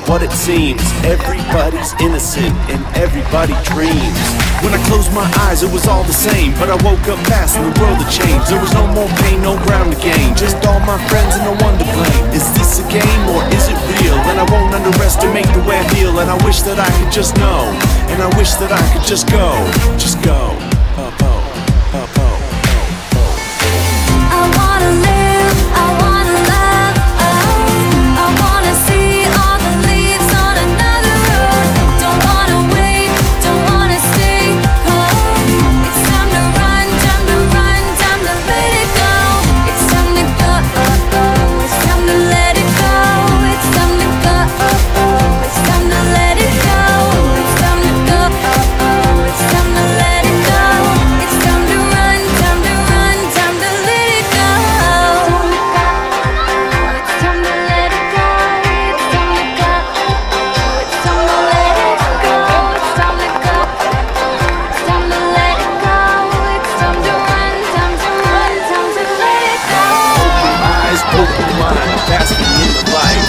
what it seems. Everybody's innocent and everybody dreams. When I closed my eyes it was all the same, but I woke up fast and the world had changed. There was no more pain, no ground to gain, just all my friends and no one to blame. Is this a game or is it real? And I won't underestimate the way I feel. And I wish that I could just know, and I wish that I could just go. Just go. I wanna live, I wanna love, oh. I wanna see all the leaves on another road. Don't wanna wait, don't wanna stay home. It's time to run, time to run, time to let it go. It's time to go, it's time to let it go. It's time to go, it's time to let it go. It's time to go, it's time to let it go. It's time to run, time to run, time to let it go. It's time to let it go. It's time to go. It's time to let it go. It's time to go. It's time to let it go. It's time to run, time to run, time to let it go. Open eyes, open mind, basking in the light.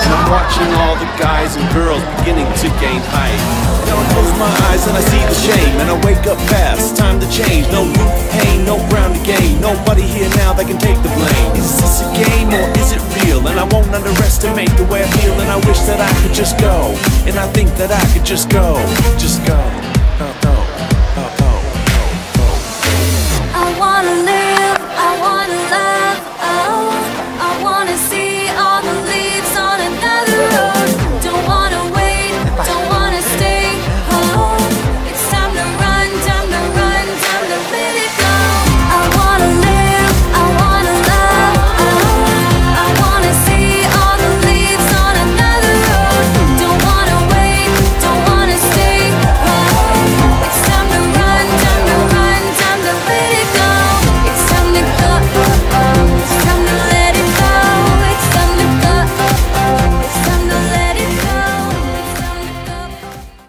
And I'm watching all the guys and girls beginning to gain height. Now I close my eyes and I see the shame, and I wake up fast, time to change. No room for pain, no ground to gain. Nobody here now that can take the blame. Is this a game or is it real? And I won't underestimate the way I feel. And I wish that I could just go, and I think that I could just go. Just go.